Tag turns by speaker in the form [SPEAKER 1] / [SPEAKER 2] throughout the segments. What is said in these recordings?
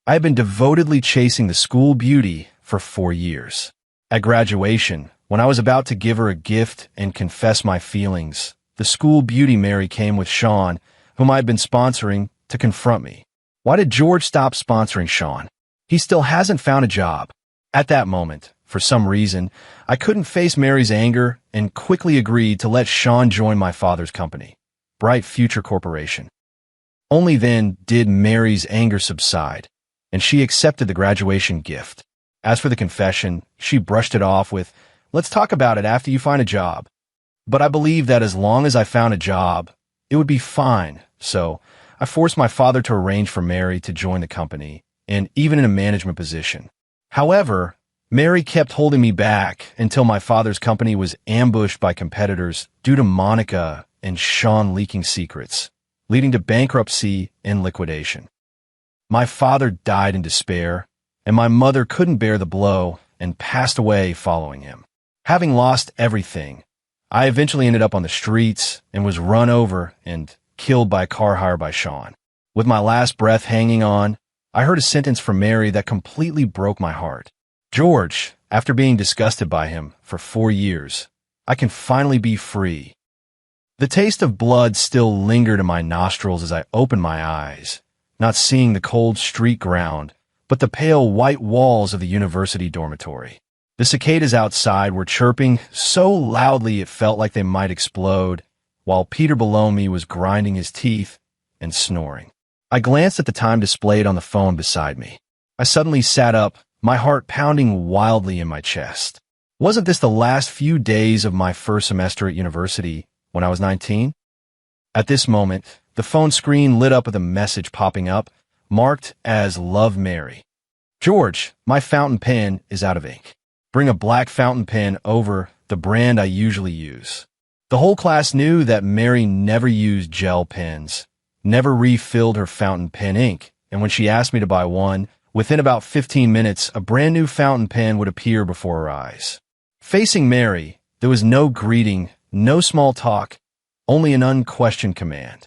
[SPEAKER 1] I had been devotedly chasing the school beauty for 4 years. At graduation, when I was about to give her a gift and confess my feelings, the school beauty Mary came with Shawn, whom I had been sponsoring, to confront me. Why did George stop sponsoring Shawn? He still hasn't found a job. At that moment, for some reason, I couldn't face Mary's anger and quickly agreed to let Shawn join my father's company, Bright Future Corporation. Only then did Mary's anger subside, and she accepted the graduation gift. As for the confession, she brushed it off with, "Let's talk about it after you find a job." But I believed that as long as I found a job, it would be fine, so I forced my father to arrange for Mary to join the company, and even in a management position. However, Mary kept holding me back until my father's company was ambushed by competitors due to Monica and Shawn leaking secrets, leading to bankruptcy and liquidation. My father died in despair, and my mother couldn't bear the blow and passed away following him. Having lost everything, I eventually ended up on the streets and was run over and killed by a car hired by Shawn. With my last breath hanging on, I heard a sentence from Mary that completely broke my heart. "George, after being disgusted by him for 4 years, I can finally be free." The taste of blood still lingered in my nostrils as I opened my eyes, not seeing the cold street ground, but the pale white walls of the university dormitory. The cicadas outside were chirping so loudly it felt like they might explode, while Peter below me was grinding his teeth and snoring. I glanced at the time displayed on the phone beside me. I suddenly sat up, my heart pounding wildly in my chest. Wasn't this the last few days of my first semester at university when I was 19? At this moment, the phone screen lit up with a message popping up, marked as Love Mary. "George, my fountain pen is out of ink. Bring a black fountain pen over, the brand I usually use." The whole class knew that Mary never used gel pens, never refilled her fountain pen ink, and when she asked me to buy one, within about 15 minutes, a brand new fountain pen would appear before her eyes. Facing Mary, there was no greeting, no small talk, only an unquestioned command.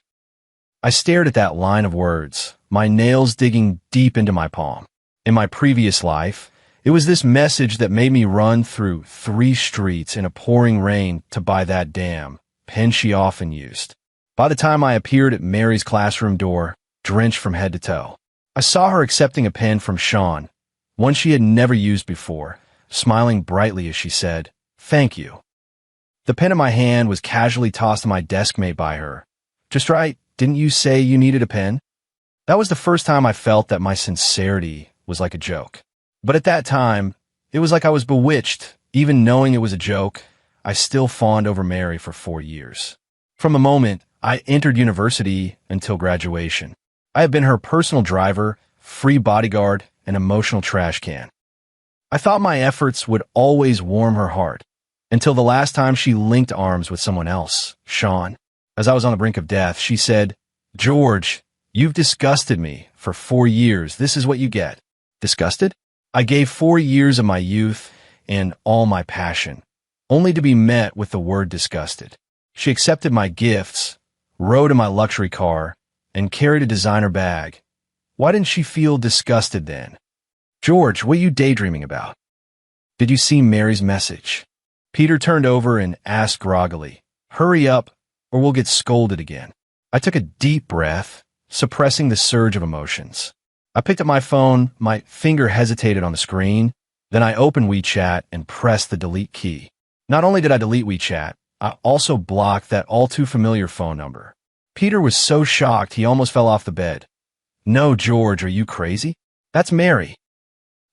[SPEAKER 1] I stared at that line of words, my nails digging deep into my palm. In my previous life, it was this message that made me run through 3 streets in a pouring rain to buy that damn pen she often used. By the time I appeared at Mary's classroom door, drenched from head to toe, I saw her accepting a pen from Shawn, one she had never used before, smiling brightly as she said, "Thank you." The pen in my hand was casually tossed to my deskmate by her. "Just right, didn't you say you needed a pen?" That was the first time I felt that my sincerity was like a joke. But at that time, it was like I was bewitched. Even knowing it was a joke, I still fawned over Mary for 4 years. From the moment I entered university until graduation, I have been her personal driver, free bodyguard, and emotional trash can. I thought my efforts would always warm her heart, until the last time she linked arms with someone else, Shawn. As I was on the brink of death, she said, "George, you've disgusted me for 4 years. This is what you get." Disgusted? I gave 4 years of my youth and all my passion, only to be met with the word disgusted. She accepted my gifts, rode in my luxury car, and carried a designer bag. Why didn't she feel disgusted then? "George, what are you daydreaming about?" "Did you see Mary's message?" Peter turned over and asked groggily, "Hurry up, or we'll get scolded again." I took a deep breath, suppressing the surge of emotions. I picked up my phone, my finger hesitated on the screen, then I opened WeChat and pressed the delete key. Not only did I delete WeChat, I also blocked that all-too-familiar phone number. Peter was so shocked he almost fell off the bed. "No, George, are you crazy? That's Mary.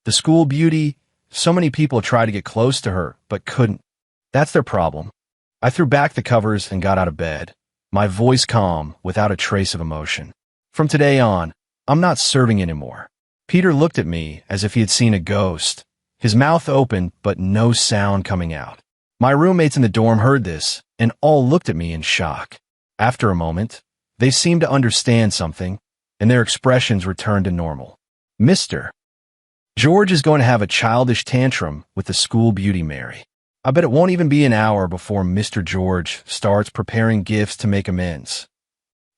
[SPEAKER 1] The school beauty. So many people tried to get close to her, but couldn't. That's their problem." I threw back the covers and got out of bed, my voice calm, without a trace of emotion. "From today on, I'm not serving anymore." Peter looked at me as if he had seen a ghost, his mouth open but no sound coming out. My roommates in the dorm heard this, and all looked at me in shock. After a moment, they seemed to understand something, and their expressions returned to normal. "Mr. George is going to have a childish tantrum with the school beauty Mary. I bet it won't even be an hour before Mr. George starts preparing gifts to make amends."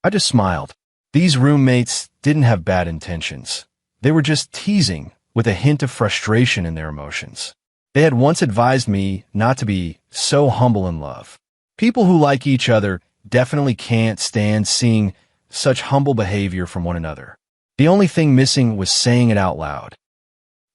[SPEAKER 1] I just smiled. These roommates didn't have bad intentions. They were just teasing, with a hint of frustration in their emotions. They had once advised me not to be so humble in love. People who like each other definitely can't stand seeing such humble behavior from one another. The only thing missing was saying it out loud.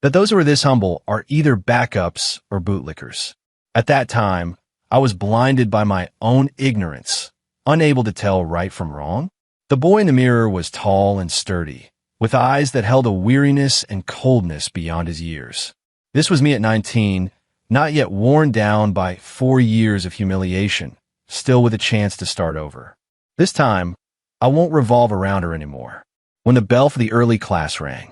[SPEAKER 1] That those who are this humble are either backups or bootlickers. At that time, I was blinded by my own ignorance, unable to tell right from wrong. The boy in the mirror was tall and sturdy, with eyes that held a weariness and coldness beyond his years. This was me at 19, not yet worn down by 4 years of humiliation, still with a chance to start over. This time, I won't revolve around her anymore. When the bell for the early class rang,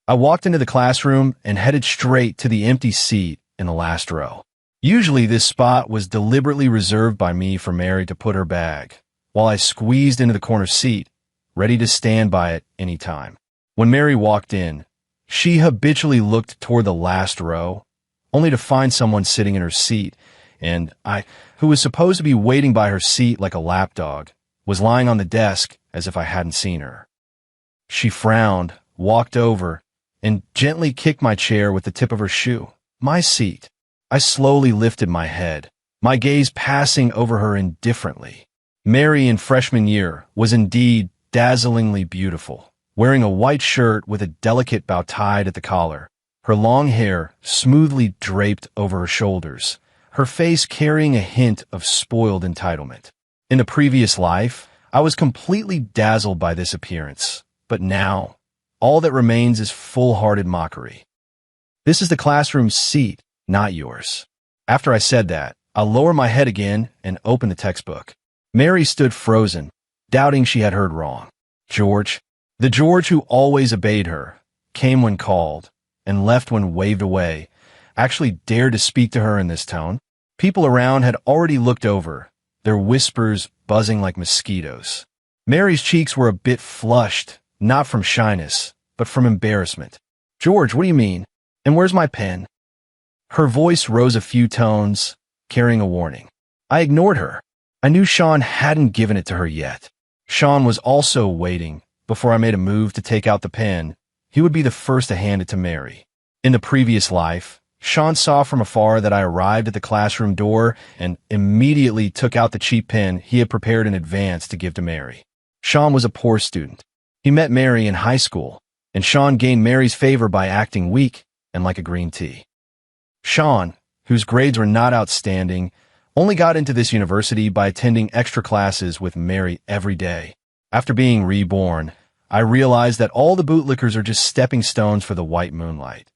[SPEAKER 1] I walked into the classroom and headed straight to the empty seat in the last row. Usually this spot was deliberately reserved by me for Mary to put her bag, while I squeezed into the corner seat, ready to stand by it any time. When Mary walked in, she habitually looked toward the last row, only to find someone sitting in her seat, and I, who was supposed to be waiting by her seat like a lapdog, was lying on the desk as if I hadn't seen her. She frowned, walked over, and gently kicked my chair with the tip of her shoe. My seat. I slowly lifted my head, my gaze passing over her indifferently. Mary in freshman year was indeed dazzlingly beautiful, wearing a white shirt with a delicate bow tied at the collar, her long hair smoothly draped over her shoulders, her face carrying a hint of spoiled entitlement. In the previous life, I was completely dazzled by this appearance, but now, all that remains is full-hearted mockery. This is the classroom's seat, not yours. After I said that, I lowered my head again and opened the textbook. Mary stood frozen, doubting she had heard wrong. George, the George who always obeyed her, came when called and left when waved away, actually dared to speak to her in this tone. People around had already looked over, their whispers buzzing like mosquitoes. Mary's cheeks were a bit flushed, not from shyness, but from embarrassment. George, what do you mean? And where's my pen? Her voice rose a few tones, carrying a warning. I ignored her. I knew Shawn hadn't given it to her yet. Shawn was also waiting. Before I made a move to take out the pen, he would be the first to hand it to Mary. In the previous life, Shawn saw from afar that I arrived at the classroom door and immediately took out the cheap pen he had prepared in advance to give to Mary. Shawn was a poor student. He met Mary in high school, and Shawn gained Mary's favor by acting weak and like a green tea. Shawn, whose grades were not outstanding, only got into this university by attending extra classes with Mary every day. After being reborn, I realized that all the bootlickers are just stepping stones for the white moonlight.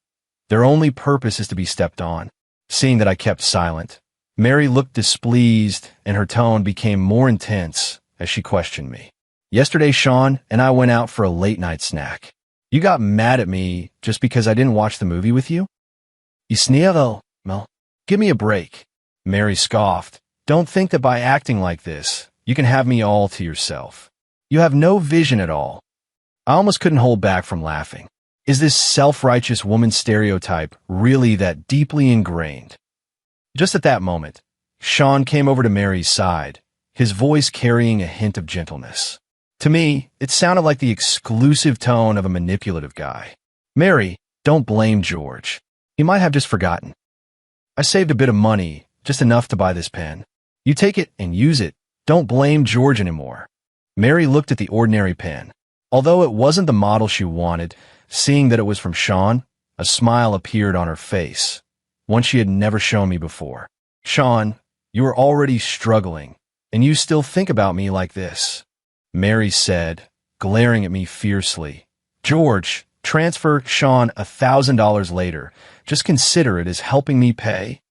[SPEAKER 1] Their only purpose is to be stepped on. Seeing that I kept silent, Mary looked displeased and her tone became more intense as she questioned me. Yesterday, Shawn and I went out for a late-night snack. You got mad at me just because I didn't watch the movie with you? Isniero, Mel, give me a break. Mary scoffed. Don't think that by acting like this, you can have me all to yourself. You have no vision at all. I almost couldn't hold back from laughing. Is this self-righteous woman stereotype really that deeply ingrained? Just at that moment, Shawn came over to Mary's side, his voice carrying a hint of gentleness. To me, it sounded like the exclusive tone of a manipulative guy. Mary, don't blame George. He might have just forgotten. I saved a bit of money, just enough to buy this pen. You take it and use it. Don't blame George anymore. Mary looked at the ordinary pen. Although it wasn't the model she wanted, seeing that it was from Shawn, a smile appeared on her face, one she had never shown me before. Shawn, you are already struggling, and you still think about me like this, Mary said, glaring at me fiercely. George, transfer Shawn $1,000 later. Just consider it as helping me pay.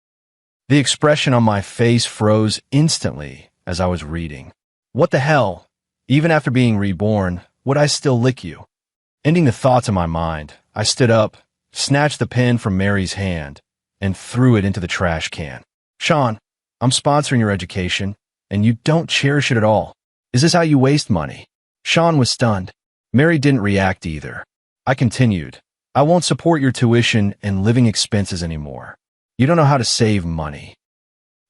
[SPEAKER 1] The expression on my face froze instantly as I was reading. What the hell? Even after being reborn, would I still lick you? Ending the thoughts in my mind, I stood up, snatched the pen from Mary's hand, and threw it into the trash can. Shawn, I'm sponsoring your education, and you don't cherish it at all. Is this how you waste money? Shawn was stunned. Mary didn't react either. I continued. I won't support your tuition and living expenses anymore. You don't know how to save money.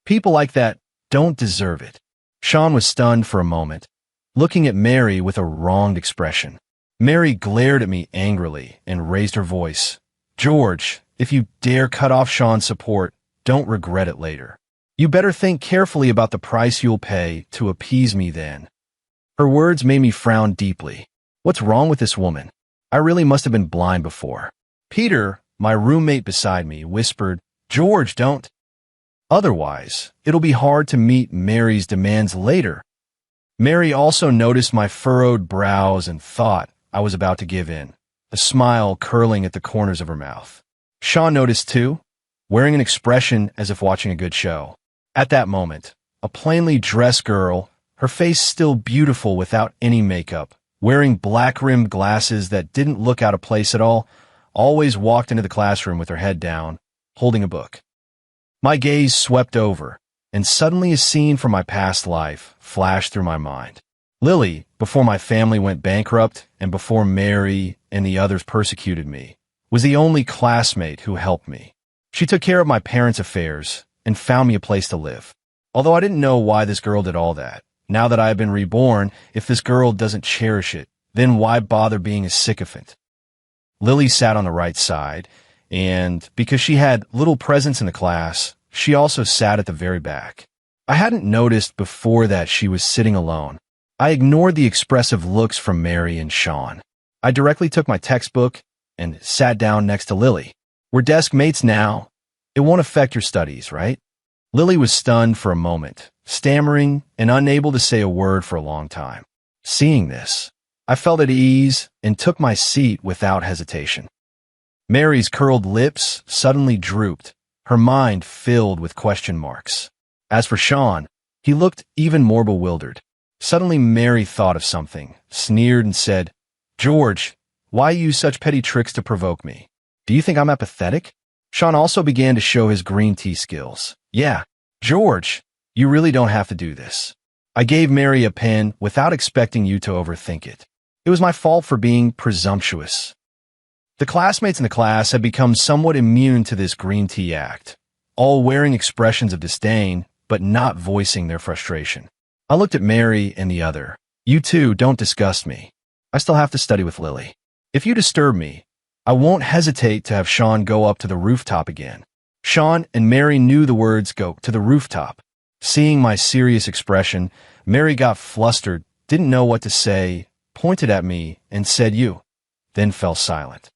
[SPEAKER 1] People like that don't deserve it. Shawn was stunned for a moment, looking at Mary with a wronged expression. Mary glared at me angrily and raised her voice. George, if you dare cut off Shawn's support, don't regret it later. You better think carefully about the price you'll pay to appease me then. Her words made me frown deeply. What's wrong with this woman? I really must have been blind before. Peter, my roommate beside me, whispered, George, don't. Otherwise, it'll be hard to meet Mary's demands later. Mary also noticed my furrowed brows and thought I was about to give in, a smile curling at the corners of her mouth. Shawn noticed too, wearing an expression as if watching a good show. At that moment, a plainly dressed girl, her face still beautiful without any makeup, wearing black-rimmed glasses that didn't look out of place at all, always walked into the classroom with her head down, holding a book. My gaze swept over, and suddenly a scene from my past life flashed through my mind. Lily, before my family went bankrupt and before Mary and the others persecuted me, was the only classmate who helped me. She took care of my parents' affairs and found me a place to live. Although I didn't know why this girl did all that, now that I have been reborn, if this girl doesn't cherish it, then why bother being a sycophant? Lily sat on the right side, and because she had little presence in the class, she also sat at the very back. I hadn't noticed before that she was sitting alone. I ignored the expressive looks from Mary and Shawn. I directly took my textbook and sat down next to Lily. We're desk mates now. It won't affect your studies, right? Lily was stunned for a moment, stammering and unable to say a word for a long time. Seeing this, I felt at ease and took my seat without hesitation. Mary's curled lips suddenly drooped, her mind filled with question marks. As for Shawn, he looked even more bewildered. Suddenly Mary thought of something, sneered and said, George, why use such petty tricks to provoke me? Do you think I'm apathetic? Shawn also began to show his green tea skills. Yeah, George, you really don't have to do this. I gave Mary a pen without expecting you to overthink it. It was my fault for being presumptuous. The classmates in the class had become somewhat immune to this green tea act, all wearing expressions of disdain, but not voicing their frustration. I looked at Mary and the other. You two don't disgust me. I still have to study with Lily. If you disturb me, I won't hesitate to have Shawn go up to the rooftop again. Shawn and Mary knew the words go to the rooftop. Seeing my serious expression, Mary got flustered, didn't know what to say, pointed at me, and said you, then fell silent.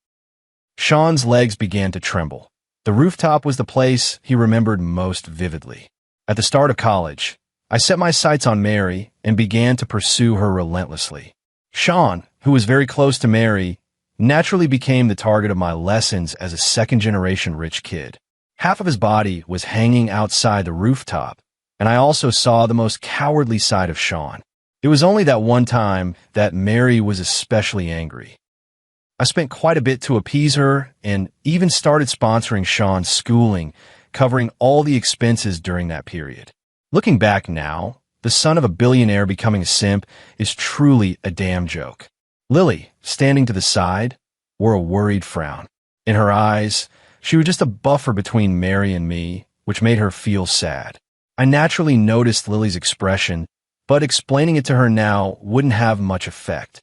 [SPEAKER 1] Shawn's legs began to tremble. The rooftop was the place he remembered most vividly. At the start of college, I set my sights on Mary and began to pursue her relentlessly. Shawn, who was very close to Mary, naturally became the target of my lessons as a second-generation rich kid. Half of his body was hanging outside the rooftop, and I also saw the most cowardly side of Shawn. It was only that one time that Mary was especially angry. I spent quite a bit to appease her and even started sponsoring Shawn's schooling, covering all the expenses during that period. Looking back now, the son of a billionaire becoming a simp is truly a damn joke. Lily, standing to the side, wore a worried frown. In her eyes, she was just a buffer between Mary and me, which made her feel sad. I naturally noticed Lily's expression, but explaining it to her now wouldn't have much effect.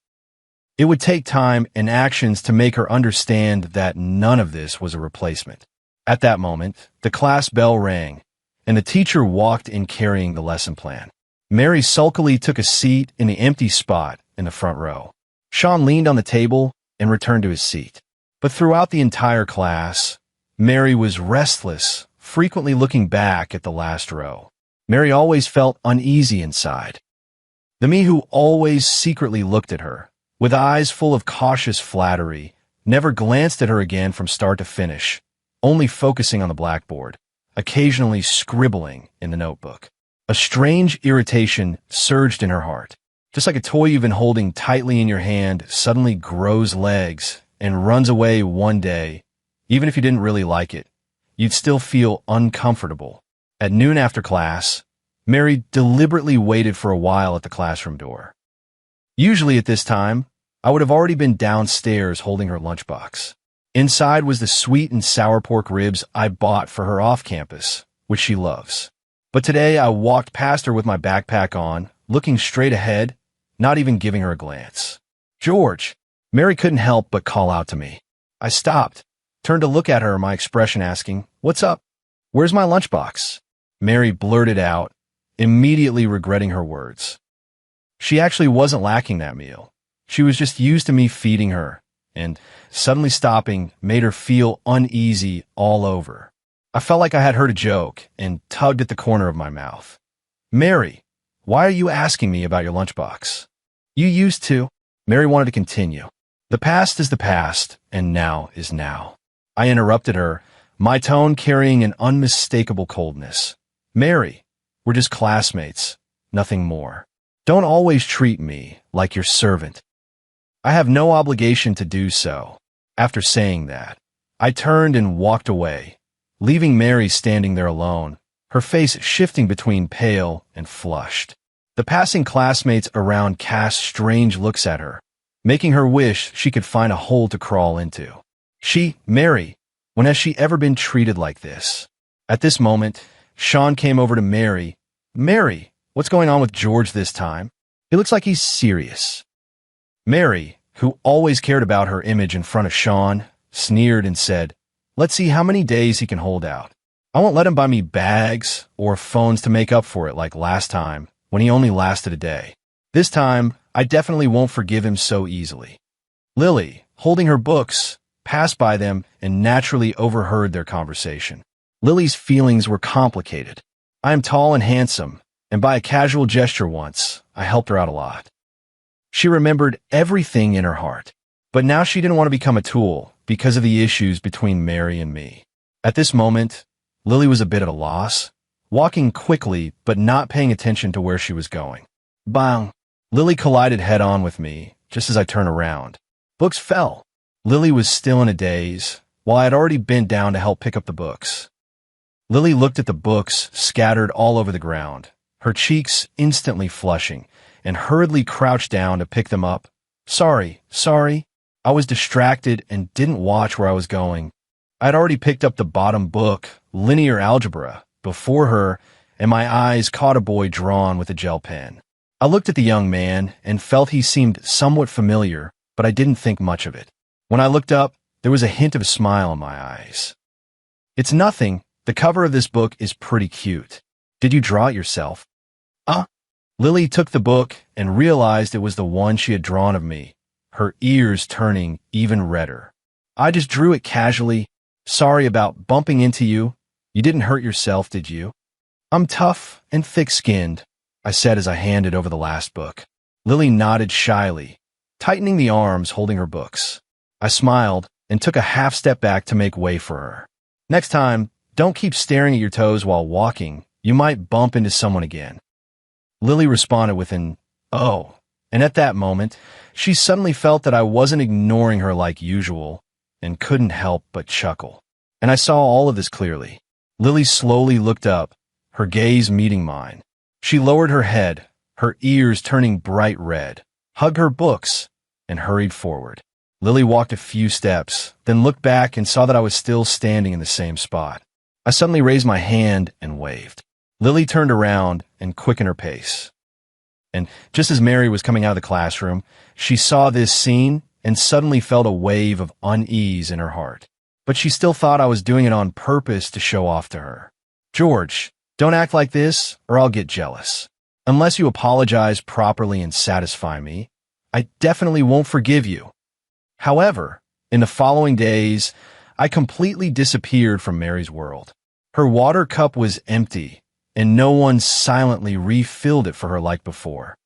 [SPEAKER 1] It would take time and actions to make her understand that none of this was a replacement. At that moment, the class bell rang, and the teacher walked in carrying the lesson plan. Mary sulkily took a seat in the empty spot in the front row. Shawn leaned on the table and returned to his seat. But throughout the entire class, Mary was restless, frequently looking back at the last row. Mary always felt uneasy inside. The me who always secretly looked at her, with eyes full of cautious flattery, never glanced at her again from start to finish, only focusing on the blackboard, occasionally scribbling in the notebook. A strange irritation surged in her heart. Just like a toy you've been holding tightly in your hand suddenly grows legs and runs away one day, even if you didn't really like it, you'd still feel uncomfortable. At noon after class, Mary deliberately waited for a while at the classroom door. Usually at this time, I would have already been downstairs holding her lunchbox. Inside was the sweet and sour pork ribs I bought for her off campus, which she loves. But today I walked past her with my backpack on, looking straight ahead, not even giving her a glance. George, Mary couldn't help but call out to me. I stopped, turned to look at her, my expression asking, "What's up? Where's my lunchbox?" Mary blurted out, immediately regretting her words. She actually wasn't lacking that meal. She was just used to me feeding her, and suddenly stopping made her feel uneasy all over. I felt like I had heard a joke and tugged at the corner of my mouth. "Mary, why are you asking me about your lunchbox? You used to." Mary wanted to continue. "The past is the past, and now is now." I interrupted her, my tone carrying an unmistakable coldness. "Mary, we're just classmates, nothing more. Don't always treat me like your servant." I have no obligation to do so. After saying that, I turned and walked away, leaving Mary standing there alone, her face shifting between pale and flushed. The passing classmates around cast strange looks at her, making her wish she could find a hole to crawl into. Mary, when has she ever been treated like this? At this moment, Shawn came over to Mary. "Mary, what's going on with George this time? He looks like he's serious." Mary, who always cared about her image in front of Shawn, sneered and said, "Let's see how many days he can hold out. I won't let him buy me bags or phones to make up for it like last time, when he only lasted a day. This time, I definitely won't forgive him so easily." Lily, holding her books, passed by them and naturally overheard their conversation. Lily's feelings were complicated. I am tall and handsome, and by a casual gesture once, I helped her out a lot. She remembered everything in her heart, but now she didn't want to become a tool because of the issues between Mary and me. At this moment, Lily was a bit at a loss, walking quickly but not paying attention to where she was going. Bang! Lily collided head-on with me just as I turned around. Books fell. Lily was still in a daze, while I had already bent down to help pick up the books. Lily looked at the books scattered all over the ground, her cheeks instantly flushing, and hurriedly crouched down to pick them up. Sorry. I was distracted and didn't watch where I was going. I had already picked up the bottom book, Linear Algebra, before her, and my eyes caught a boy drawn with a gel pen. I looked at the young man and felt he seemed somewhat familiar, but I didn't think much of it. When I looked up, there was a hint of a smile in my eyes. "It's nothing. The cover of this book is pretty cute. Did you draw it yourself?" Lily took the book and realized it was the one she had drawn of me, her ears turning even redder. "I just drew it casually. Sorry about bumping into you. You didn't hurt yourself, did you?" "I'm tough and thick-skinned," I said as I handed over the last book. Lily nodded shyly, tightening the arms holding her books. I smiled and took a half step back to make way for her. "Next time, don't keep staring at your toes while walking. You might bump into someone again." Lily responded with an, "Oh," and at that moment, she suddenly felt that I wasn't ignoring her like usual and couldn't help but chuckle. And I saw all of this clearly. Lily slowly looked up, her gaze meeting mine. She lowered her head, her ears turning bright red, hugged her books, and hurried forward. Lily walked a few steps, then looked back and saw that I was still standing in the same spot. I suddenly raised my hand and waved. Lily turned around and quickened her pace. And just as Mary was coming out of the classroom, she saw this scene and suddenly felt a wave of unease in her heart. But she still thought I was doing it on purpose to show off to her. "George, don't act like this or I'll get jealous. Unless you apologize properly and satisfy me, I definitely won't forgive you." However, in the following days, I completely disappeared from Mary's world. Her water cup was empty, and no one silently refilled it for her like before.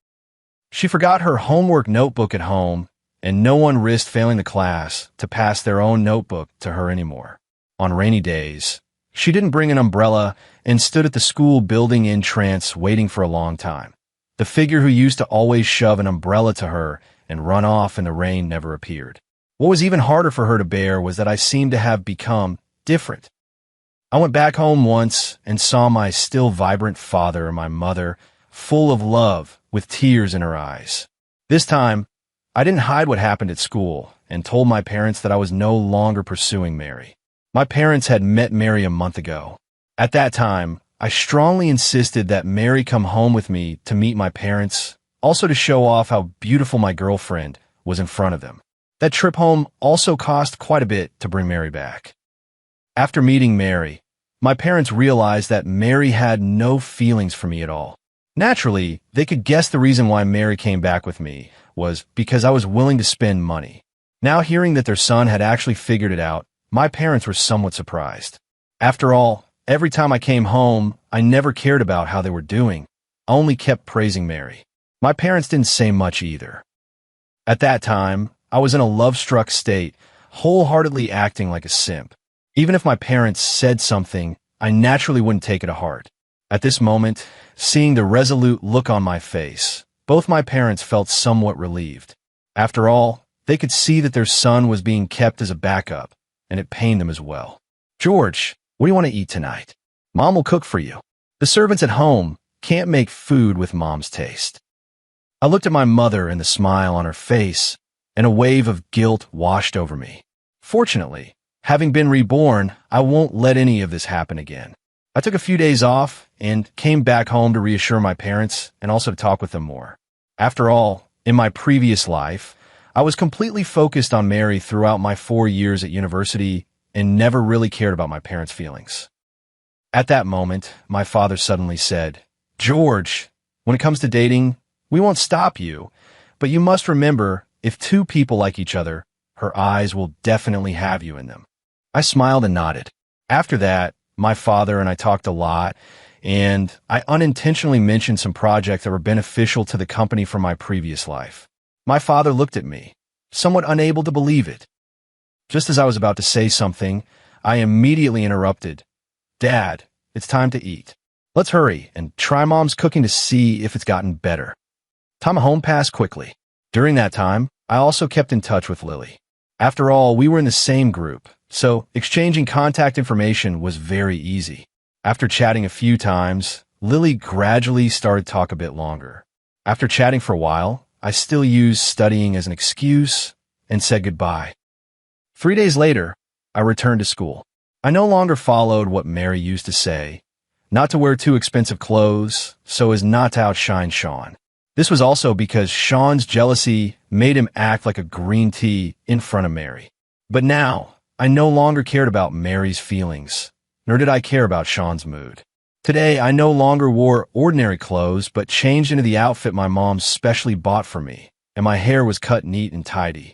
[SPEAKER 1] She forgot her homework notebook at home, and no one risked failing the class to pass their own notebook to her anymore. On rainy days, she didn't bring an umbrella and stood at the school building in trance waiting for a long time. The figure who used to always shove an umbrella to her and run off in the rain never appeared. What was even harder for her to bear was that I seemed to have become different. I went back home once and saw my still vibrant father and my mother, full of love, with tears in her eyes. This time, I didn't hide what happened at school and told my parents that I was no longer pursuing Mary. My parents had met Mary a month ago. At that time, I strongly insisted that Mary come home with me to meet my parents, also to show off how beautiful my girlfriend was in front of them. That trip home also cost quite a bit to bring Mary back. After meeting Mary, my parents realized that Mary had no feelings for me at all. Naturally, they could guess the reason why Mary came back with me was because I was willing to spend money. Now hearing that their son had actually figured it out, my parents were somewhat surprised. After all, every time I came home, I never cared about how they were doing. I only kept praising Mary. My parents didn't say much either. At that time, I was in a love-struck state, wholeheartedly acting like a simp. Even if my parents said something, I naturally wouldn't take it to heart. At this moment, seeing the resolute look on my face, both my parents felt somewhat relieved. After all, they could see that their son was being kept as a backup, and it pained them as well. "George, what do you want to eat tonight? Mom will cook for you. The servants at home can't make food with Mom's taste." I looked at my mother and the smile on her face, and a wave of guilt washed over me. Fortunately, having been reborn, I won't let any of this happen again. I took a few days off and came back home to reassure my parents and also to talk with them more. After all, in my previous life, I was completely focused on Mary throughout my 4 years at university and never really cared about my parents' feelings. At that moment, my father suddenly said, "George, when it comes to dating, we won't stop you, but you must remember, if two people like each other, her eyes will definitely have you in them." I smiled and nodded. After that, my father and I talked a lot, and I unintentionally mentioned some projects that were beneficial to the company from my previous life. My father looked at me, somewhat unable to believe it. Just as I was about to say something, I immediately interrupted. "Dad, it's time to eat. Let's hurry and try Mom's cooking to see if it's gotten better." Time at home passed quickly. During that time, I also kept in touch with Lily. After all, we were in the same group, so exchanging contact information was very easy. After chatting a few times, Lily gradually started to talk a bit longer. After chatting for a while, I still used studying as an excuse and said goodbye. 3 days later, I returned to school. I no longer followed what Mary used to say, not to wear too expensive clothes so as not to outshine Shawn. This was also because Shawn's jealousy made him act like a green tea in front of Mary. But now, I no longer cared about Mary's feelings, nor did I care about Shawn's mood. Today, I no longer wore ordinary clothes, but changed into the outfit my mom specially bought for me, and my hair was cut neat and tidy.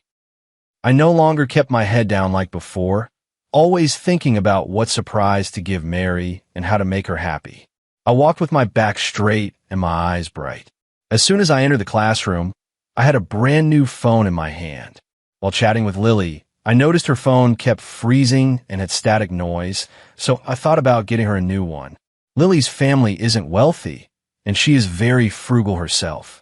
[SPEAKER 1] I no longer kept my head down like before, always thinking about what surprise to give Mary and how to make her happy. I walked with my back straight and my eyes bright. As soon as I entered the classroom, I had a brand new phone in my hand. While chatting with Lily, I noticed her phone kept freezing and had static noise, so I thought about getting her a new one. Lily's family isn't wealthy, and she is very frugal herself.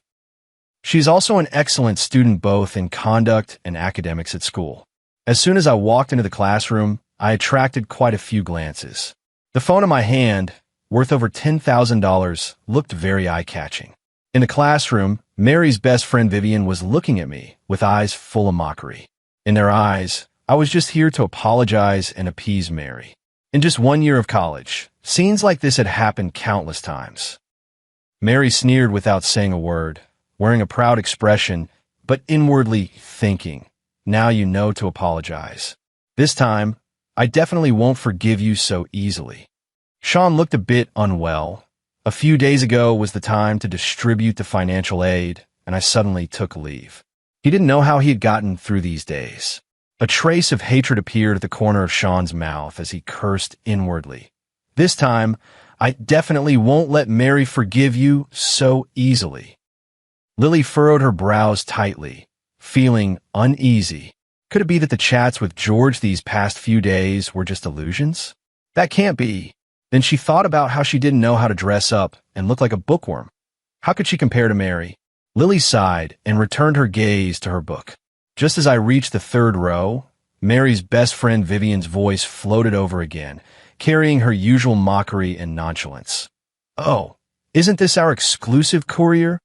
[SPEAKER 1] She is also an excellent student both in conduct and academics at school. As soon as I walked into the classroom, I attracted quite a few glances. The phone in my hand, worth over $10,000, looked very eye-catching. In the classroom, Mary's best friend Vivian was looking at me with eyes full of mockery. In their eyes, I was just here to apologize and appease Mary. In just 1 year of college, scenes like this had happened countless times. Mary sneered without saying a word, wearing a proud expression, but inwardly thinking, "Now you know to apologize. This time, I definitely won't forgive you so easily." Shawn looked a bit unwell. A few days ago was the time to distribute the financial aid, and I suddenly took leave. He didn't know how he had gotten through these days. A trace of hatred appeared at the corner of Shawn's mouth as he cursed inwardly. "This time, I definitely won't let Mary forgive you so easily." Lily furrowed her brows tightly, feeling uneasy. Could it be that the chats with George these past few days were just illusions? That can't be. Then she thought about how she didn't know how to dress up and look like a bookworm. How could she compare to Mary? Lily sighed and returned her gaze to her book. Just as I reached the third row, Mary's best friend Vivian's voice floated over again, carrying her usual mockery and nonchalance. "Oh, isn't this our exclusive courier?"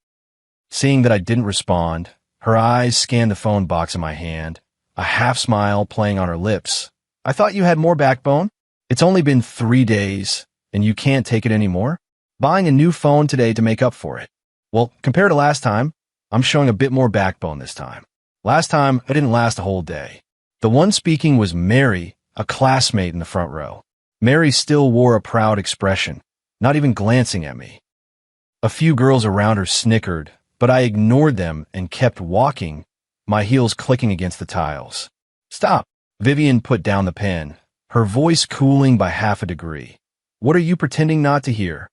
[SPEAKER 1] Seeing that I didn't respond, her eyes scanned the phone box in my hand, a half smile playing on her lips. "I thought you had more backbone. It's only been 3 days, and you can't take it anymore? Buying a new phone today to make up for it. Well, compared to last time, I'm showing a bit more backbone this time." Last time, I didn't last a whole day. The one speaking was Mary, a classmate in the front row. Mary still wore a proud expression, not even glancing at me. A few girls around her snickered, but I ignored them and kept walking, my heels clicking against the tiles. Stop! Vivian put down the pen, her voice cooling by half a degree. What are you pretending not to hear?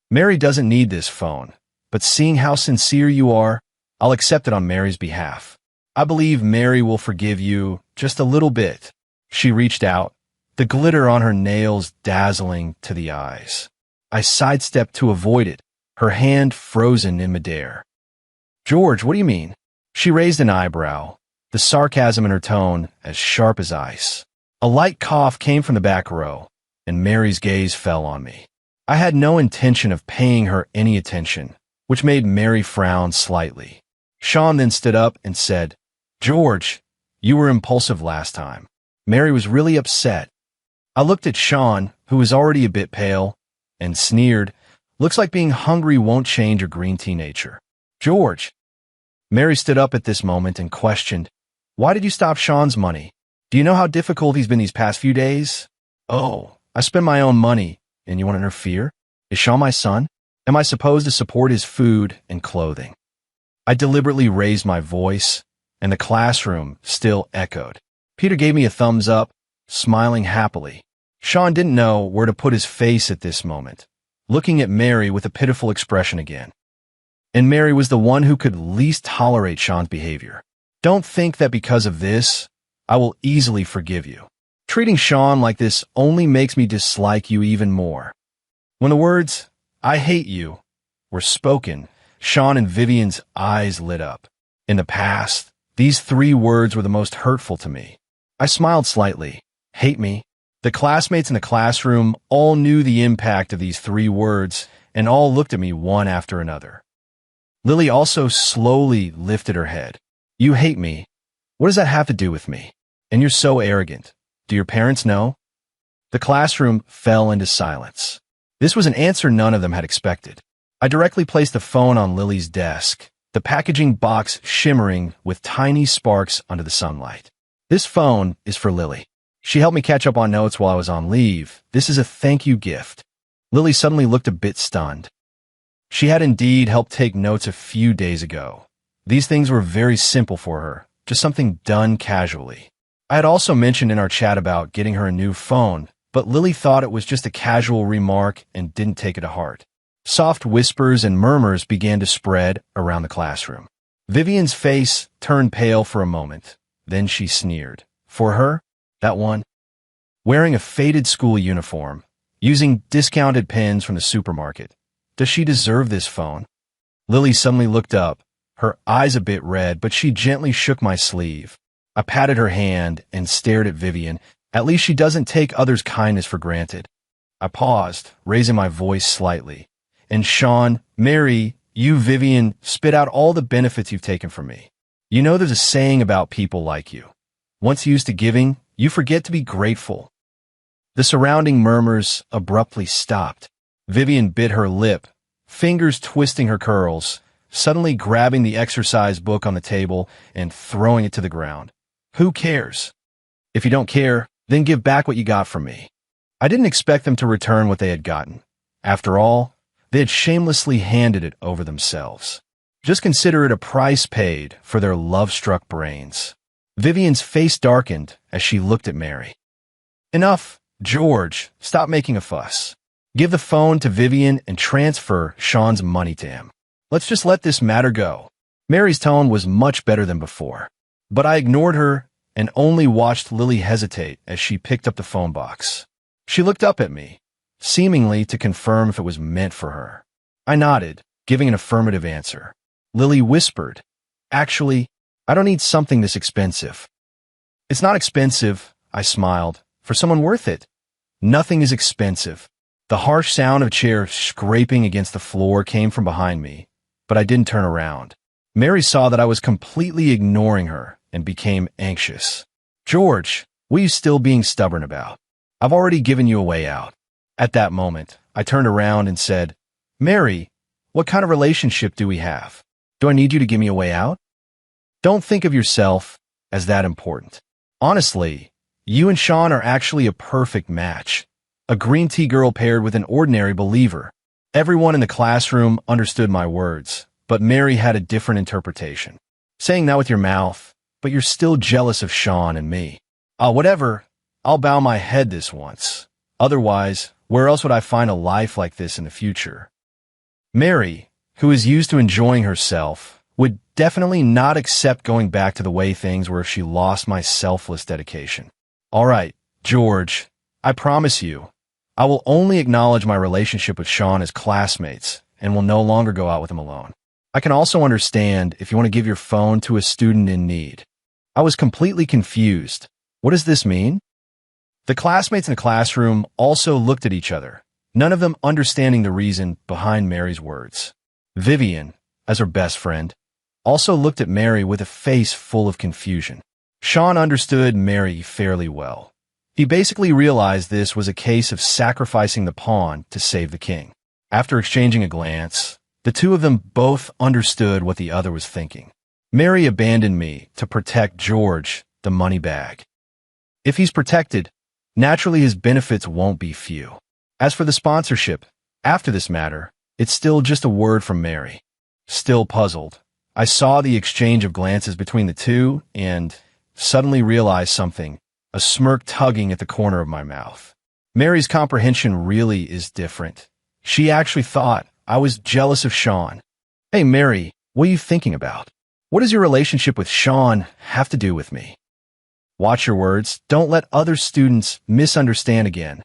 [SPEAKER 1] Mary doesn't need this phone, but seeing how sincere you are, I'll accept it on Mary's behalf. I believe Mary will forgive you just a little bit. She reached out, the glitter on her nails dazzling to the eyes. I sidestepped to avoid it, her hand frozen in midair. George, what do you mean? She raised an eyebrow, the sarcasm in her tone as sharp as ice. A light cough came from the back row, and Mary's gaze fell on me. I had no intention of paying her any attention, which made Mary frown slightly. Shawn then stood up and said, George, you were impulsive last time. Mary was really upset. I looked at Shawn, who was already a bit pale, and sneered, looks like being hungry won't change a green tea nature. George. Mary stood up at this moment and questioned, why did you stop Shawn's money? Do you know how difficult he's been these past few days? Oh, I spend my own money, and you want to interfere? Is Shawn my son? Am I supposed to support his food and clothing? I deliberately raised my voice, and the classroom still echoed. Peter gave me a thumbs up, smiling happily. Shawn didn't know where to put his face at this moment, looking at Mary with a pitiful expression again. And Mary was the one who could least tolerate Shawn's behavior. Don't think that because of this, I will easily forgive you. Treating Shawn like this only makes me dislike you even more. When the words, I hate you, were spoken, Shawn and Vivian's eyes lit up. In the past, these 3 words were the most hurtful to me. I smiled slightly. Hate me? The classmates in the classroom all knew the impact of these 3 words and all looked at me one after another. Lily also slowly lifted her head. You hate me? What does that have to do with me? And you're so arrogant. Do your parents know? The classroom fell into silence. This was an answer none of them had expected. I directly placed the phone on Lily's desk, the packaging box shimmering with tiny sparks under the sunlight. This phone is for Lily. She helped me catch up on notes while I was on leave. This is a thank you gift. Lily suddenly looked a bit stunned. She had indeed helped take notes a few days ago. These things were very simple for her, just something done casually. I had also mentioned in our chat about getting her a new phone, but Lily thought it was just a casual remark and didn't take it to heart. Soft whispers and murmurs began to spread around the classroom. Vivian's face turned pale for a moment. Then she sneered. For her? That one? Wearing a faded school uniform, using discounted pens from the supermarket. Does she deserve this phone? Lily suddenly looked up, her eyes a bit red, but she gently shook my sleeve. I patted her hand and stared at Vivian. At least she doesn't take others' kindness for granted. I paused, raising my voice slightly. And Shawn, Mary, you, Vivian, spit out all the benefits you've taken from me. You know there's a saying about people like you. Once used to giving, you forget to be grateful. The surrounding murmurs abruptly stopped. Vivian bit her lip, fingers twisting her curls, suddenly grabbing the exercise book on the table and throwing it to the ground. Who cares? If you don't care, then give back what you got from me. I didn't expect them to return what they had gotten. After all, they had shamelessly handed it over themselves. Just consider it a price paid for their love-struck brains. Vivian's face darkened as she looked at Mary. Enough, George, stop making a fuss. Give the phone to Vivian and transfer Shawn's money to him. Let's just let this matter go. Mary's tone was much better than before, but I ignored her and only watched Lily hesitate as she picked up the phone box. She looked up at me, seemingly to confirm if it was meant for her. I nodded, giving an affirmative answer. Lily whispered, Actually, I don't need something this expensive. It's not expensive, I smiled, for someone worth it. Nothing is expensive. The harsh sound of a chair scraping against the floor came from behind me, but I didn't turn around. Mary saw that I was completely ignoring her and became anxious. George, what are you still being stubborn about? I've already given you a way out. At that moment, I turned around and said, Mary, what kind of relationship do we have? Do I need you to give me a way out? Don't think of yourself as that important. Honestly, you and Shawn are actually a perfect match. A green tea girl paired with an ordinary believer. Everyone in the classroom understood my words, but Mary had a different interpretation. Saying that with your mouth, but you're still jealous of Shawn and me. Whatever, I'll bow my head this once. Otherwise, where else would I find a life like this in the future? Mary, who is used to enjoying herself, would definitely not accept going back to the way things were if she lost my selfless dedication. All right, George, I promise you, I will only acknowledge my relationship with Shawn as classmates and will no longer go out with him alone. I can also understand if you want to give your phone to a student in need. I was completely confused. What does this mean? The classmates in the classroom also looked at each other, none of them understanding the reason behind Mary's words. Vivian, as her best friend, also looked at Mary with a face full of confusion. Shawn understood Mary fairly well. He basically realized this was a case of sacrificing the pawn to save the king. After exchanging a glance, the two of them both understood what the other was thinking. Mary abandoned me to protect George, the money bag. If he's protected, naturally his benefits won't be few. As for the sponsorship, after this matter, it's still just a word from Mary. Still puzzled, I saw the exchange of glances between the two and suddenly realized something, a smirk tugging at the corner of my mouth. Mary's comprehension really is different. She actually thought I was jealous of Shawn. Hey Mary, what are you thinking about? What does your relationship with Shawn have to do with me? Watch your words, don't let other students misunderstand again.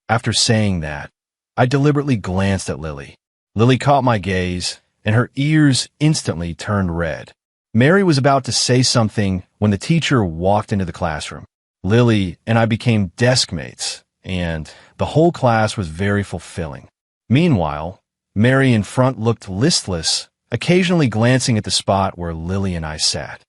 [SPEAKER 1] After saying that, I deliberately glanced at Lily. Lily caught my gaze, and her ears instantly turned red. Mary was about to say something when the teacher walked into the classroom. Lily and I became desk mates, and the whole class was very fulfilling. Meanwhile, Mary in front looked listless, occasionally glancing at the spot where Lily and I sat.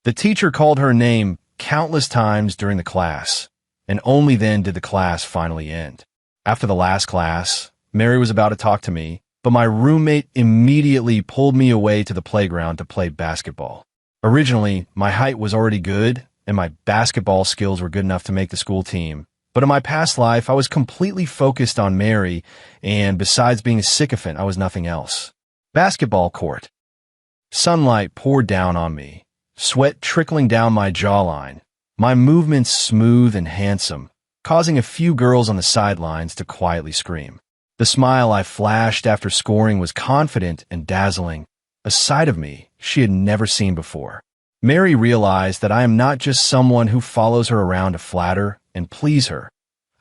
[SPEAKER 1] The teacher called her name countless times during the class, and only then did the class finally end. After the last class, Mary was about to talk to me, but my roommate immediately pulled me away to the playground to play basketball. Originally, my height was already good, and my basketball skills were good enough to make the school team. But in my past life, I was completely focused on Mary, and besides being a sycophant, I was nothing else. Basketball court. Sunlight poured down on me, sweat trickling down my jawline, my movements smooth and handsome, causing a few girls on the sidelines to quietly scream. The smile I flashed after scoring was confident and dazzling, a side of me she had never seen before. Mary realized that I am not just someone who follows her around to flatter and please her.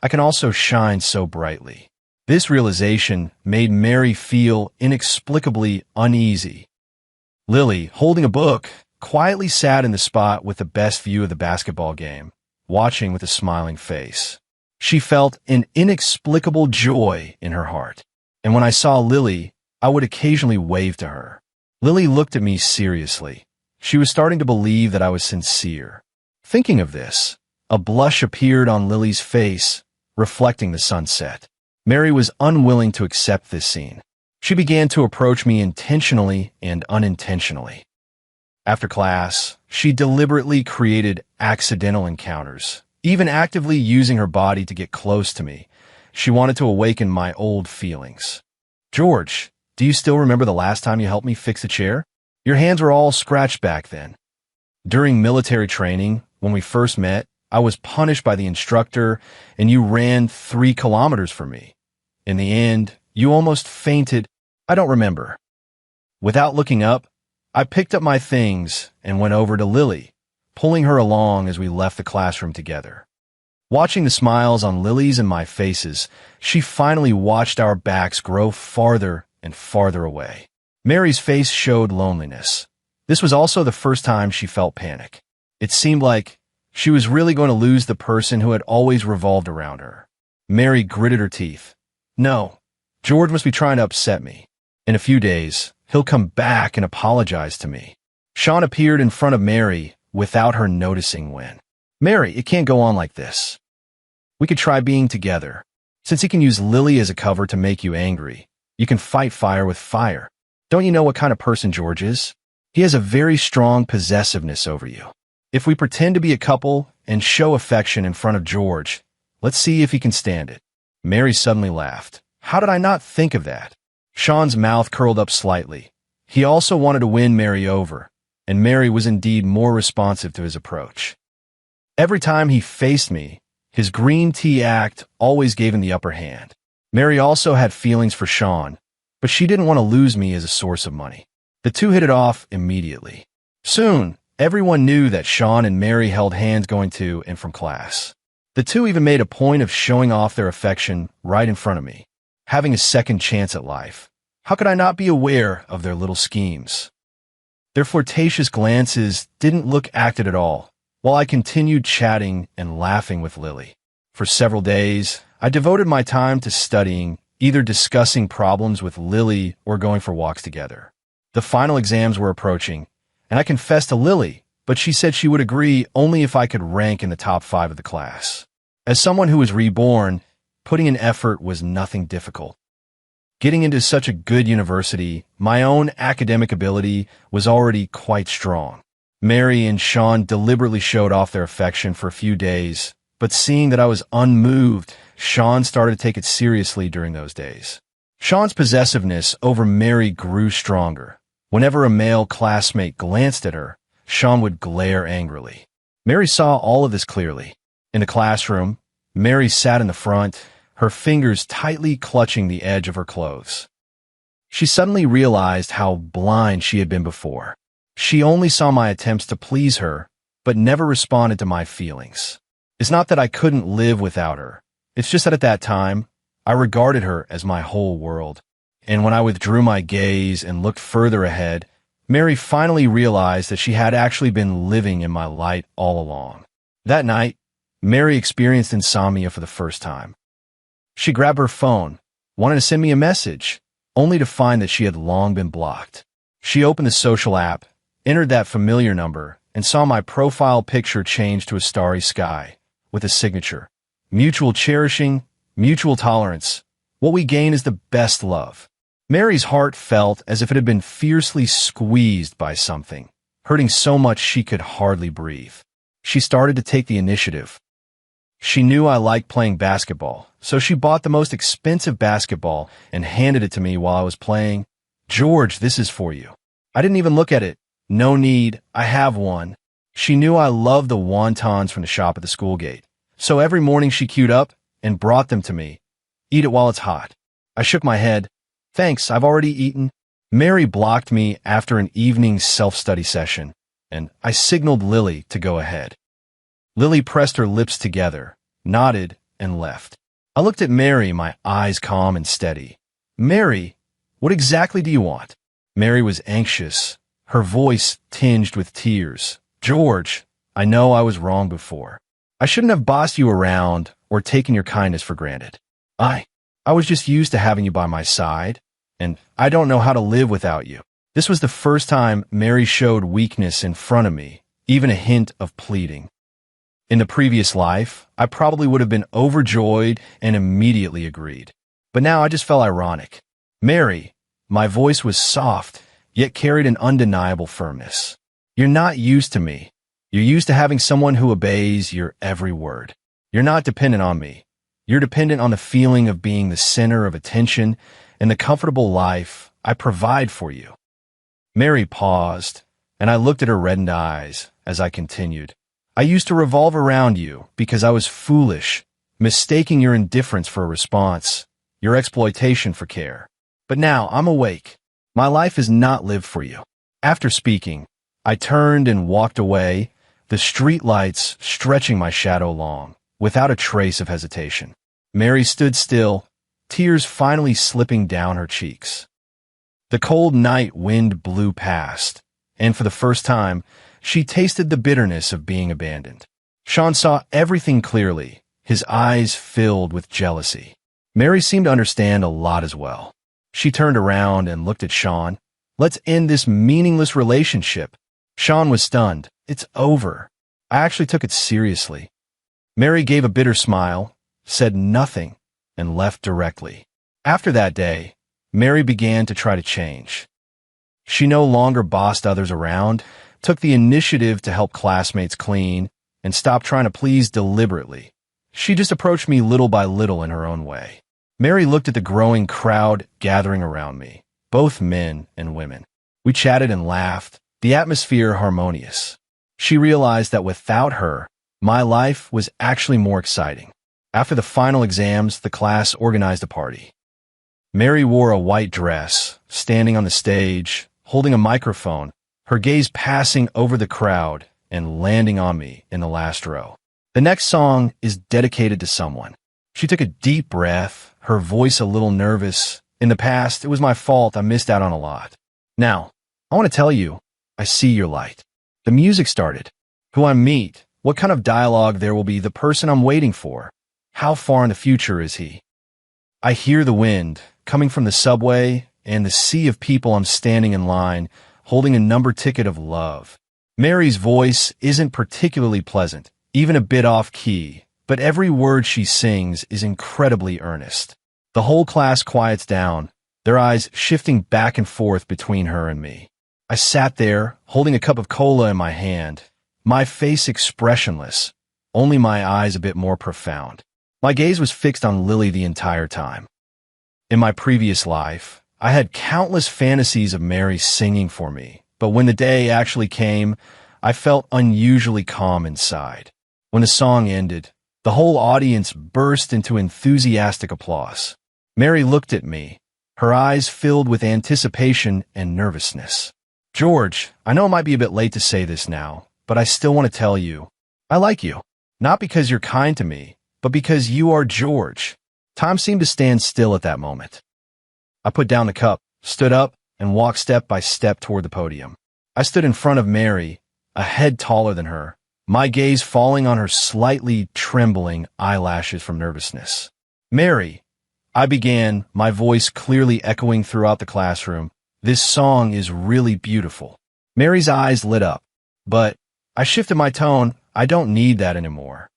[SPEAKER 1] I can also shine so brightly. This realization made Mary feel inexplicably uneasy. Lily, holding a book, quietly sat in the spot with the best view of the basketball game, watching with a smiling face. She felt an inexplicable joy in her heart, and when I saw Lily, I would occasionally wave to her. Lily looked at me seriously. She was starting to believe that I was sincere. Thinking of this, a blush appeared on Lily's face, reflecting the sunset. Mary was unwilling to accept this scene. She began to approach me intentionally and unintentionally. After class, she deliberately created accidental encounters, even actively using her body to get close to me. She wanted to awaken my old feelings. George, do you still remember the last time you helped me fix a chair? Your hands were all scratched back then. During military training, when we first met, I was punished by the instructor and you ran 3 kilometers for me. In the end, you almost fainted. I don't remember. Without looking up, I picked up my things and went over to Lily, pulling her along as we left the classroom together. Watching the smiles on Lily's and my faces, she finally watched our backs grow farther and farther away. Mary's face showed loneliness. This was also the first time she felt panic. It seemed like she was really going to lose the person who had always revolved around her. Mary gritted her teeth. No, George must be trying to upset me. In a few days, he'll come back and apologize to me. Shawn appeared in front of Mary without her noticing when. Mary, it can't go on like this. We could try being together. Since he can use Lily as a cover to make you angry, you can fight fire with fire. Don't you know what kind of person George is? He has a very strong possessiveness over you. If we pretend to be a couple and show affection in front of George, let's see if he can stand it." Mary suddenly laughed. "How did I not think of that?" Shawn's mouth curled up slightly. He also wanted to win Mary over, and Mary was indeed more responsive to his approach. Every time he faced me, his green tea act always gave him the upper hand. Mary also had feelings for Shawn, but she didn't want to lose me as a source of money. The two hit it off immediately. Soon, everyone knew that Shawn and Mary held hands going to and from class. The two even made a point of showing off their affection right in front of me, having a second chance at life. How could I not be aware of their little schemes? Their flirtatious glances didn't look acted at all, while I continued chatting and laughing with Lily. For several days, I devoted my time to studying, either discussing problems with Lily or going for walks together. The final exams were approaching, and I confessed to Lily, but she said she would agree only if I could rank in the top 5 of the class. As someone who was reborn, putting in effort was nothing difficult. Getting into such a good university, my own academic ability was already quite strong. Mary and Shawn deliberately showed off their affection for a few days, but seeing that I was unmoved, Shawn started to take it seriously during those days. Shawn's possessiveness over Mary grew stronger. Whenever a male classmate glanced at her, Shawn would glare angrily. Mary saw all of this clearly. In the classroom, Mary sat in the front, her fingers tightly clutching the edge of her clothes. She suddenly realized how blind she had been before. She only saw my attempts to please her, but never responded to my feelings. It's not that I couldn't live without her. It's just that at that time, I regarded her as my whole world. And when I withdrew my gaze and looked further ahead, Mary finally realized that she had actually been living in my light all along. That night, Mary experienced insomnia for the first time. She grabbed her phone, wanted to send me a message, only to find that she had long been blocked. She opened the social app, entered that familiar number, and saw my profile picture change to a starry sky, with a signature: "Mutual cherishing, mutual tolerance. What we gain is the best love." Mary's heart felt as if it had been fiercely squeezed by something, hurting so much she could hardly breathe. She started to take the initiative. She knew I liked playing basketball, so she bought the most expensive basketball and handed it to me while I was playing. "George, this is for you." I didn't even look at it. "No need, I have one." She knew I loved the wontons from the shop at the school gate, so every morning she queued up and brought them to me. "Eat it while it's hot." I shook my head. "Thanks, I've already eaten." Mary blocked me after an evening self-study session, and I signaled Lily to go ahead. Lily pressed her lips together, nodded, and left. I looked at Mary, my eyes calm and steady. "Mary, what exactly do you want?" Mary was anxious, her voice tinged with tears. "George, I know I was wrong before. I shouldn't have bossed you around or taken your kindness for granted. I was just used to having you by my side, and I don't know how to live without you." This was the first time Mary showed weakness in front of me, even a hint of pleading. In the previous life, I probably would have been overjoyed and immediately agreed. But now I just felt ironic. "Mary," my voice was soft, yet carried an undeniable firmness. "You're not used to me. You're used to having someone who obeys your every word. You're not dependent on me. You're dependent on the feeling of being the center of attention and the comfortable life I provide for you." Mary paused, and I looked at her reddened eyes as I continued. "I used to revolve around you because I was foolish, mistaking your indifference for a response, your exploitation for care. But now I'm awake. My life is not lived for you." After speaking, I turned and walked away, the street lights stretching my shadow long, without a trace of hesitation. Mary stood still, tears finally slipping down her cheeks. The cold night wind blew past, and for the first time, she tasted the bitterness of being abandoned. Shawn saw everything clearly, his eyes filled with jealousy. Mary seemed to understand a lot as well. She turned around and looked at Shawn. "Let's end this meaningless relationship." Shawn was stunned. "It's over." I actually took it seriously. Mary gave a bitter smile, said nothing, and left directly. After that day, Mary began to try to change. She no longer bossed others around, took the initiative to help classmates clean, and stopped trying to please deliberately. She just approached me little by little in her own way. Mary looked at the growing crowd gathering around me, both men and women. We chatted and laughed, the atmosphere harmonious. She realized that without her, my life was actually more exciting. After the final exams, the class organized a party. Mary wore a white dress, standing on the stage, holding a microphone, her gaze passing over the crowd and landing on me in the last row. The next song is dedicated to someone. She took a deep breath, her voice a little nervous. In the past, it was my fault. I missed out on a lot. Now, I want to tell you, I see your light. The music started. Who I meet, what kind of dialogue there will be, the person I'm waiting for. How far in the future is he? I hear the wind coming from the subway and the sea of people. I'm standing in line, holding a number ticket of love. Mary's voice isn't particularly pleasant, even a bit off key, but every word she sings is incredibly earnest. The whole class quiets down, their eyes shifting back and forth between her and me. I sat there, holding a cup of cola in my hand, my face expressionless, only my eyes a bit more profound. My gaze was fixed on Lily the entire time. In my previous life, I had countless fantasies of Mary singing for me, but when the day actually came, I felt unusually calm inside. When the song ended, the whole audience burst into enthusiastic applause. Mary looked at me, her eyes filled with anticipation and nervousness. George, I know it might be a bit late to say this now, but I still want to tell you, I like you. Not because you're kind to me, but because you are George. Time seemed to stand still at that moment. I put down the cup, stood up, and walked step by step toward the podium. I stood in front of Mary, a head taller than her, my gaze falling on her slightly trembling eyelashes from nervousness. Mary, I began, my voice clearly echoing throughout the classroom. This song is really beautiful. Mary's eyes lit up, but I shifted my tone. I don't need that anymore.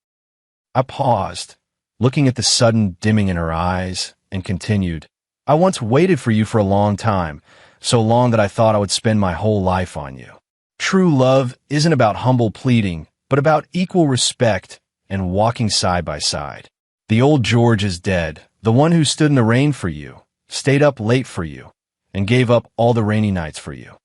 [SPEAKER 1] I paused, looking at the sudden dimming in her eyes, and continued. I once waited for you for a long time, so long that I thought I would spend my whole life on you. True love isn't about humble pleading, but about equal respect and walking side by side. The old George is dead, the one who stood in the rain for you, stayed up late for you, and gave up all the rainy nights for you.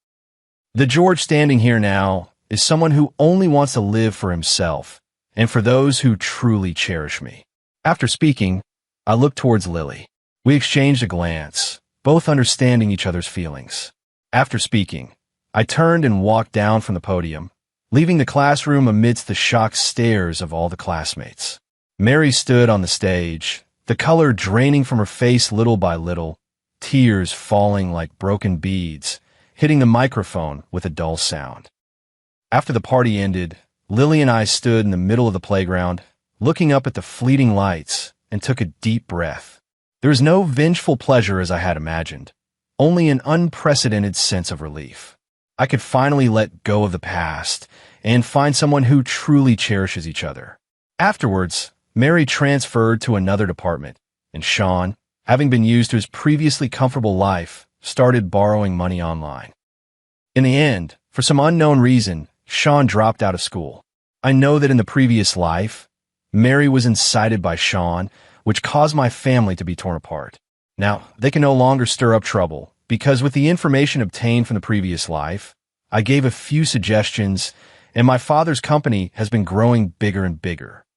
[SPEAKER 1] The George standing here now is someone who only wants to live for himself and for those who truly cherish me. After speaking, I looked towards Lily. We exchanged a glance, both understanding each other's feelings. After speaking, I turned and walked down from the podium, leaving the classroom amidst the shocked stares of all the classmates. Mary stood on the stage, the color draining from her face little by little, tears falling like broken beads, hitting the microphone with a dull sound. After the party ended, Lily and I stood in the middle of the playground, looking up at the fleeting lights, and took a deep breath. There was no vengeful pleasure as I had imagined, only an unprecedented sense of relief. I could finally let go of the past and find someone who truly cherishes each other. Afterwards, Mary transferred to another department, and Shawn, having been used to his previously comfortable life, started borrowing money online. In the end, for some unknown reason, Shawn dropped out of school. I know that in the previous life, Mary was incited by Shawn, which caused my family to be torn apart. Now, they can no longer stir up trouble, because with the information obtained from the previous life, I gave a few suggestions, and my father's company has been growing bigger and bigger.